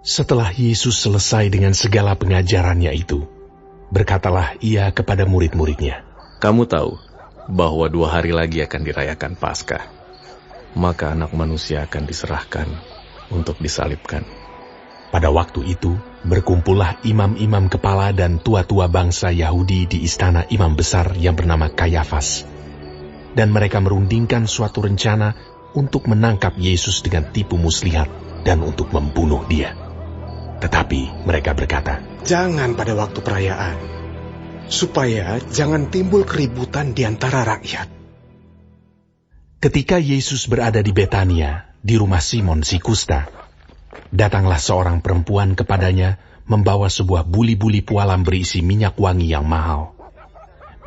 Setelah Yesus selesai dengan segala pengajarannya itu, berkatalah ia kepada murid-muridnya, "Kamu tahu bahwa 2 hari lagi akan dirayakan Paskah. Maka Anak Manusia akan diserahkan untuk disalibkan." Pada waktu itu, berkumpullah imam-imam kepala dan tua-tua bangsa Yahudi di istana imam besar yang bernama Kayafas. Dan mereka merundingkan suatu rencana untuk menangkap Yesus dengan tipu muslihat dan untuk membunuh dia. Tetapi mereka berkata, "Jangan pada waktu perayaan, supaya jangan timbul keributan di antara rakyat." Ketika Yesus berada di Betania, di rumah Simon si kusta, datanglah seorang perempuan kepadanya membawa sebuah buli-buli pualam berisi minyak wangi yang mahal.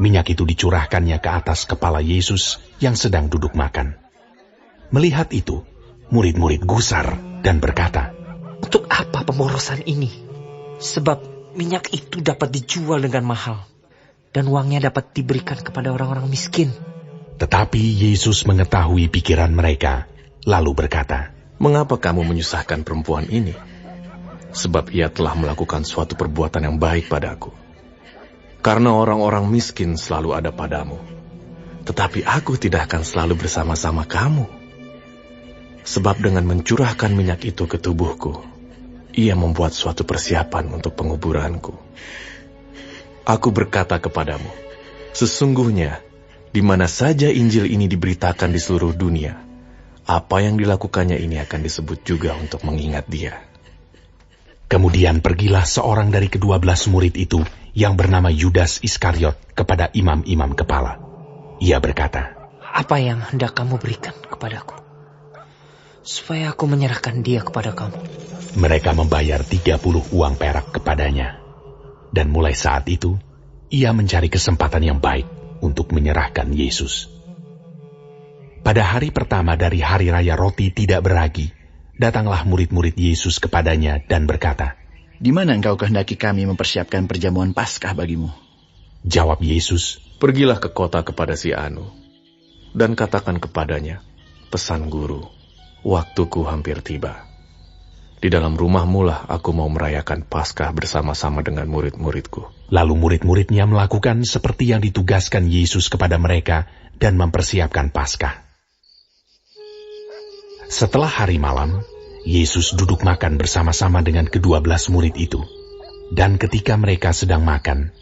Minyak itu dicurahkannya ke atas kepala Yesus yang sedang duduk makan. Melihat itu, murid-murid gusar dan berkata, "Untuk apa pemborosan ini? Sebab minyak itu dapat dijual dengan mahal, dan uangnya dapat diberikan kepada orang-orang miskin." Tetapi Yesus mengetahui pikiran mereka, lalu berkata, "Mengapa kamu menyusahkan perempuan ini? Sebab ia telah melakukan suatu perbuatan yang baik padaku. Karena orang-orang miskin selalu ada padamu, tetapi aku tidak akan selalu bersama-sama kamu. Sebab dengan mencurahkan minyak itu ke tubuhku, ia membuat suatu persiapan untuk penguburanku. Aku berkata kepadamu, sesungguhnya di mana saja Injil ini diberitakan di seluruh dunia, apa yang dilakukannya ini akan disebut juga untuk mengingat dia." Kemudian pergilah seorang dari ke-12 murid itu yang bernama Yudas Iskariot kepada imam-imam kepala. Ia berkata, "Apa yang hendak kamu berikan kepadaku, supaya aku menyerahkan dia kepada kamu?" Mereka membayar 30 uang perak kepadanya. Dan mulai saat itu, ia mencari kesempatan yang baik untuk menyerahkan Yesus. Pada hari pertama dari hari raya roti tidak beragi, datanglah murid-murid Yesus kepadanya dan berkata, "Di mana engkau kehendaki kami mempersiapkan perjamuan Paskah bagimu?" Jawab Yesus, "Pergilah ke kota kepada si Anu, dan katakan kepadanya, pesan guru, waktuku hampir tiba. Di dalam rumahmu lah aku mau merayakan Paskah bersama-sama dengan murid-muridku." Lalu murid-muridnya melakukan seperti yang ditugaskan Yesus kepada mereka dan mempersiapkan Paskah. Setelah hari malam, Yesus duduk makan bersama-sama dengan ke-12 murid itu. Dan ketika mereka sedang makan,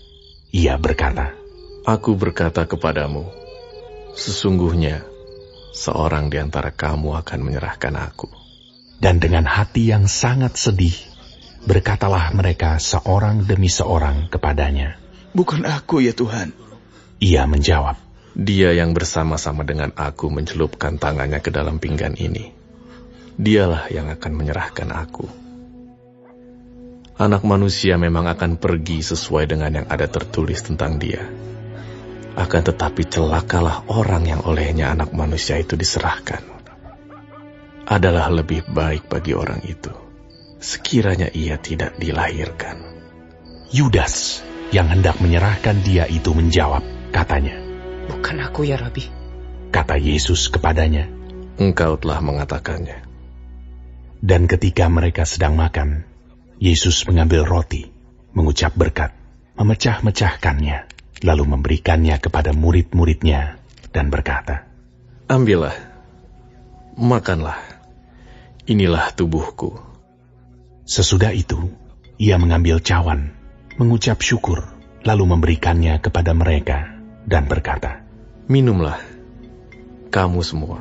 ia berkata, "Aku berkata kepadamu, sesungguhnya seorang di antara kamu akan menyerahkan aku." Dan dengan hati yang sangat sedih, berkatalah mereka seorang demi seorang kepadanya, "Bukan aku ya Tuhan." Ia menjawab, "Dia yang bersama-sama dengan aku mencelupkan tangannya ke dalam pinggan ini, dialah yang akan menyerahkan aku. Anak Manusia memang akan pergi sesuai dengan yang ada tertulis tentang dia. Akan tetapi celakalah orang yang olehnya Anak Manusia itu diserahkan. Adalah lebih baik bagi orang itu sekiranya ia tidak dilahirkan." Yudas yang hendak menyerahkan dia itu menjawab, katanya, "Bukan aku ya Rabi." Kata Yesus kepadanya, "Engkau telah mengatakannya." Dan ketika mereka sedang makan, Yesus mengambil roti, mengucap berkat, memecah-mecahkannya, lalu memberikannya kepada murid-muridnya, dan berkata, "Ambillah, makanlah, inilah tubuhku." Sesudah itu, ia mengambil cawan, mengucap syukur, lalu memberikannya kepada mereka, dan berkata, "Minumlah, kamu semua,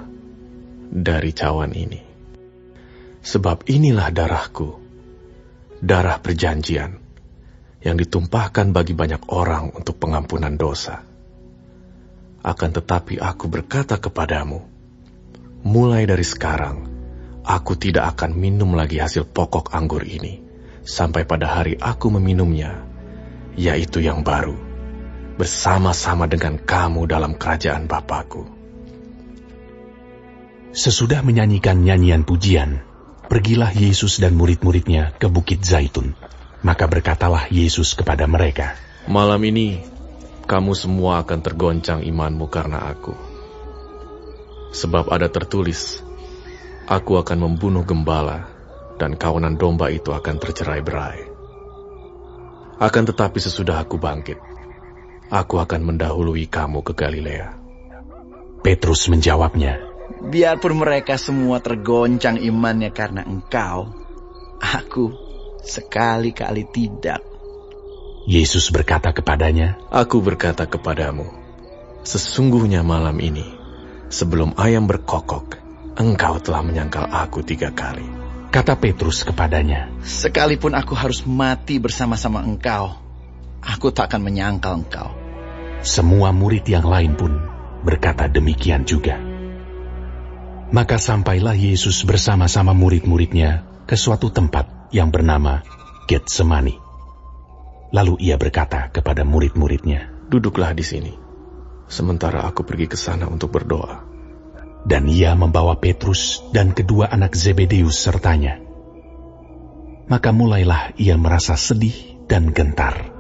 dari cawan ini. Sebab inilah darahku, darah perjanjian, yang ditumpahkan bagi banyak orang untuk pengampunan dosa. Akan tetapi aku berkata kepadamu, mulai dari sekarang, aku tidak akan minum lagi hasil pokok anggur ini, sampai pada hari aku meminumnya, yaitu yang baru, bersama-sama dengan kamu dalam kerajaan Bapa-Ku." Sesudah menyanyikan nyanyian pujian, pergilah Yesus dan murid-muridnya ke Bukit Zaitun. Maka berkatalah Yesus kepada mereka, "Malam ini, kamu semua akan tergoncang imanmu karena aku. Sebab ada tertulis, aku akan membunuh gembala, dan kawanan domba itu akan tercerai-berai. Akan tetapi sesudah aku bangkit, aku akan mendahului kamu ke Galilea." Petrus menjawabnya, Biarpun mereka semua tergoncang imannya karena engkau, aku sekali-kali tidak. Yesus berkata kepadanya, "Aku berkata kepadamu, sesungguhnya malam ini, sebelum ayam berkokok, engkau telah menyangkal aku 3 kali." Kata Petrus kepadanya, Sekalipun aku harus mati bersama-sama engkau, aku tak akan menyangkal engkau. Semua murid yang lain pun berkata demikian juga. Maka sampailah Yesus bersama-sama murid-muridnya ke suatu tempat yang bernama Getsemani. Lalu ia berkata kepada murid-muridnya, "Duduklah di sini, sementara aku pergi ke sana untuk berdoa." Dan ia membawa Petrus dan kedua anak Zebedeus sertanya. Maka mulailah ia merasa sedih dan gentar.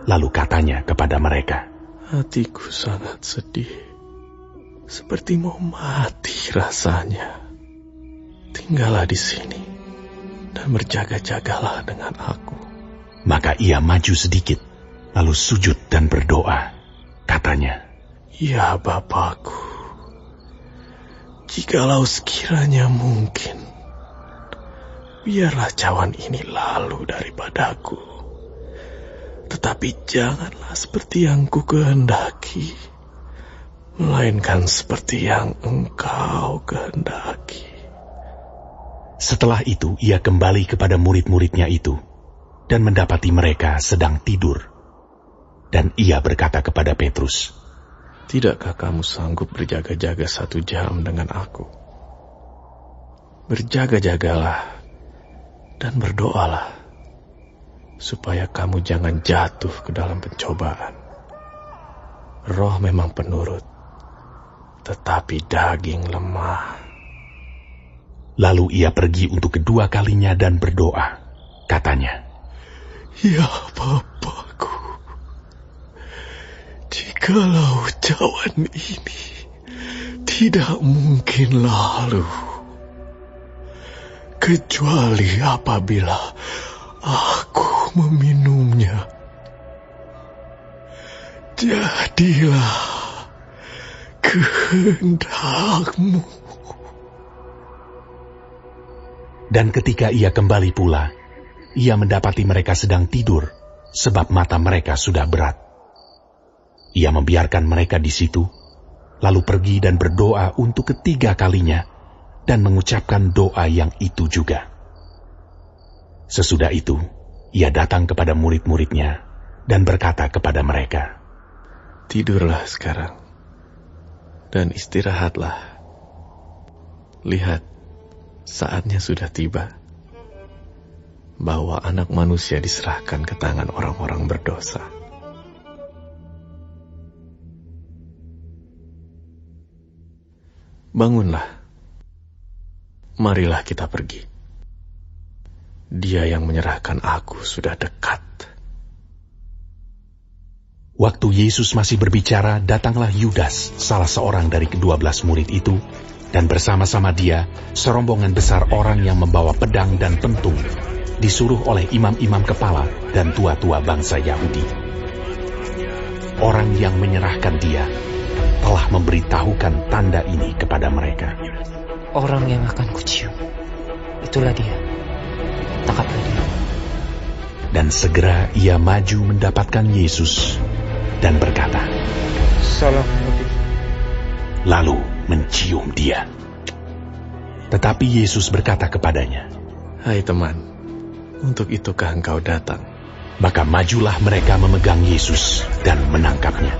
Lalu katanya kepada mereka, "Hatiku sangat sedih, seperti mau mati rasanya. Tinggallah di sini dan berjaga-jagalah dengan aku." Maka ia maju sedikit, lalu sujud dan berdoa. Katanya, "Ya Bapakku, jikalau sekiranya mungkin, biarlah cawan ini lalu daripadaku. Tetapi janganlah seperti yang ku kehendaki, melainkan seperti yang engkau kehendaki." Setelah itu ia kembali kepada murid-muridnya itu, dan mendapati mereka sedang tidur. Dan ia berkata kepada Petrus, "Tidakkah kamu sanggup berjaga-jaga 1 jam dengan aku? Berjaga-jagalah dan berdoalah, supaya kamu jangan jatuh ke dalam pencobaan. Roh memang penurut, tetapi daging lemah." Lalu ia pergi untuk kedua kalinya dan berdoa. Katanya, "Ya Bapakku, jikalau cawan ini tidak mungkin lalu, kecuali apabila aku meminumnya, jadilah kehendak-Mu." Dan ketika ia kembali pula, ia mendapati mereka sedang tidur, sebab mata mereka sudah berat. Ia membiarkan mereka di situ, lalu pergi dan berdoa untuk ketiga kalinya, dan mengucapkan doa yang itu juga. Sesudah itu, ia datang kepada murid-muridnya, dan berkata kepada mereka, "Tidurlah sekarang, dan istirahatlah. Lihat, saatnya sudah tiba, bahwa Anak Manusia diserahkan ke tangan orang-orang berdosa. Bangunlah, marilah kita pergi. Dia yang menyerahkan aku sudah dekat." Waktu Yesus masih berbicara, datanglah Yudas, salah seorang dari ke-12 murid itu, dan bersama-sama dia, serombongan besar orang yang membawa pedang dan pentung, disuruh oleh imam-imam kepala dan tua-tua bangsa Yahudi. Orang yang menyerahkan dia telah memberitahukan tanda ini kepada mereka. Orang yang akan kucium, itulah dia. Tangkaplah dia. Dan segera ia maju mendapatkan Yesus dan berkata, Salam Nabi. Lalu mencium dia. Tetapi Yesus berkata kepadanya, "Hai teman, untuk itukah engkau datang?" Maka majulah mereka memegang Yesus dan menangkapnya.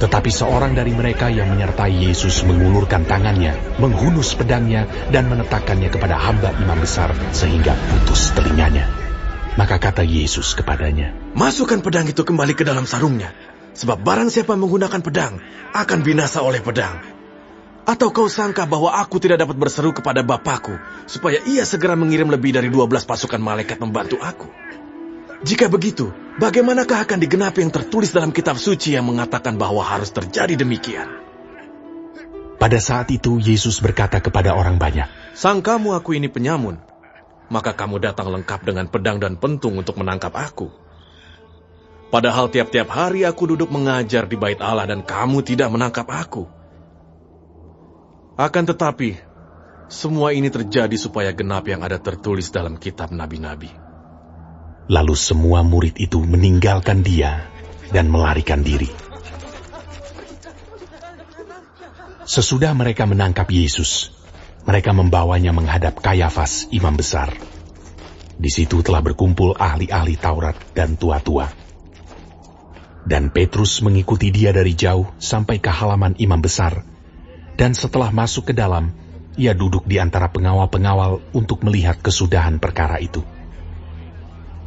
Tetapi seorang dari mereka yang menyertai Yesus mengulurkan tangannya, menghunus pedangnya, dan meletakkannya kepada hamba imam besar sehingga putus telinganya. Maka kata Yesus kepadanya, Masukkan pedang itu kembali ke dalam sarungnya, sebab barang siapa menggunakan pedang akan binasa oleh pedang. Atau kau sangka bahwa aku tidak dapat berseru kepada Bapakku, supaya ia segera mengirim lebih dari 12 pasukan malaikat membantu aku? Jika begitu, bagaimanakah akan digenapi yang tertulis dalam kitab suci yang mengatakan bahwa harus terjadi demikian? Pada saat itu Yesus berkata kepada orang banyak, "Sangkamu aku ini penyamun? maka kamu datang lengkap dengan pedang dan pentung untuk menangkap aku. Padahal tiap-tiap hari aku duduk mengajar di bait Allah dan kamu tidak menangkap aku. Akan tetapi, semua ini terjadi supaya genap yang ada tertulis dalam kitab nabi-nabi. Lalu semua murid itu meninggalkan dia dan melarikan diri. Sesudah mereka menangkap Yesus, mereka membawanya menghadap Kayafas, imam besar. Di situ telah berkumpul ahli-ahli Taurat dan tua-tua. Dan Petrus mengikuti dia dari jauh sampai ke halaman imam besar, dan setelah masuk ke dalam, ia duduk di antara pengawal-pengawal untuk melihat kesudahan perkara itu.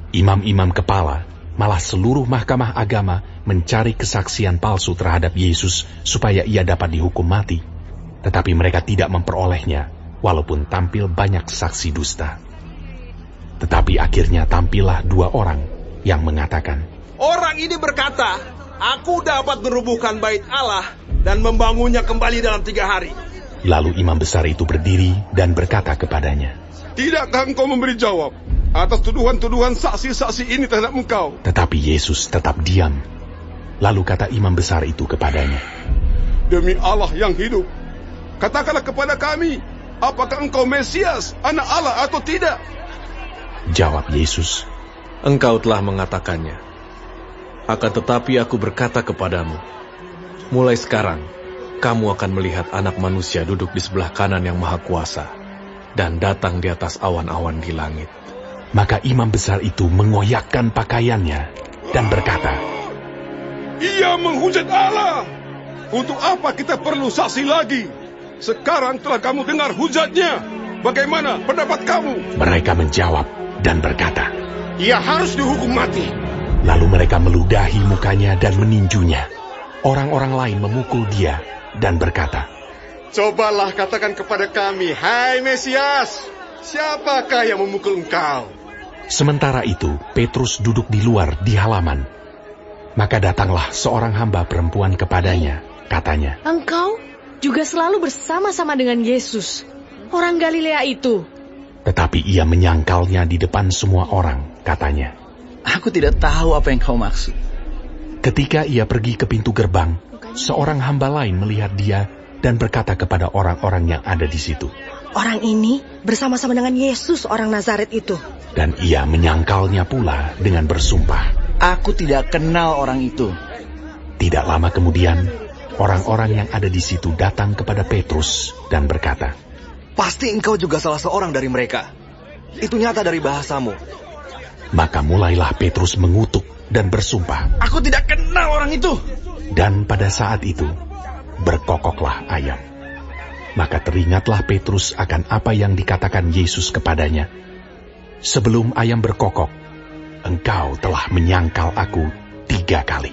Imam-imam kepala, malah seluruh mahkamah agama mencari kesaksian palsu terhadap Yesus supaya ia dapat dihukum mati. Tetapi mereka tidak memperolehnya, walaupun tampil banyak saksi dusta. Tetapi akhirnya tampillah 2 orang yang mengatakan, "Orang ini berkata, aku dapat merubuhkan bait Allah dan membangunnya kembali dalam 3 hari. Lalu imam besar itu berdiri dan berkata kepadanya, "Tidakkah engkau memberi jawab atas tuduhan-tuduhan saksi-saksi ini terhadap engkau?" Tetapi Yesus tetap diam. Lalu kata imam besar itu kepadanya, "Demi Allah yang hidup, katakanlah kepada kami, apakah engkau Mesias, anak Allah atau tidak?" Jawab Yesus, Engkau telah mengatakannya. Akan tetapi aku berkata kepadamu, mulai sekarang, kamu akan melihat Anak Manusia duduk di sebelah kanan yang Maha Kuasa, dan datang di atas awan-awan di langit. Maka imam besar itu mengoyakkan pakaiannya dan berkata, "Ia menghujat Allah. Untuk apa kita perlu saksi lagi? Sekarang telah kamu dengar hujatnya. Bagaimana pendapat kamu?" Mereka menjawab dan berkata, "Ia harus dihukum mati." Lalu mereka meludahi mukanya dan meninjunya. Orang-orang lain memukul dia dan berkata, "Cobalah katakan kepada kami, hai Mesias, siapakah yang memukul engkau?" Sementara itu, Petrus duduk di luar di halaman. Maka datanglah seorang hamba perempuan kepadanya, katanya, "Engkau juga selalu bersama-sama dengan Yesus, orang Galilea itu." Tetapi ia menyangkalnya di depan semua orang, katanya, Aku tidak tahu apa yang kau maksud. Ketika ia pergi ke pintu gerbang, seorang hamba lain melihat dia dan berkata kepada orang-orang yang ada di situ, "Orang ini bersama-sama dengan Yesus, orang Nazaret itu." Dan ia menyangkalnya pula dengan bersumpah. Aku tidak kenal orang itu. Tidak lama kemudian, orang-orang yang ada di situ datang kepada Petrus dan berkata, "Pasti engkau juga salah seorang dari mereka. Itu nyata dari bahasamu." Maka mulailah Petrus mengutuk dan bersumpah. Aku tidak kenal orang itu. Dan pada saat itu, berkokoklah ayam. Maka teringatlah Petrus akan apa yang dikatakan Yesus kepadanya. "Sebelum ayam berkokok, engkau telah menyangkal aku 3 kali."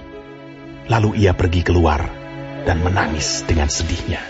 Lalu ia pergi keluar dan menangis dengan sedihnya.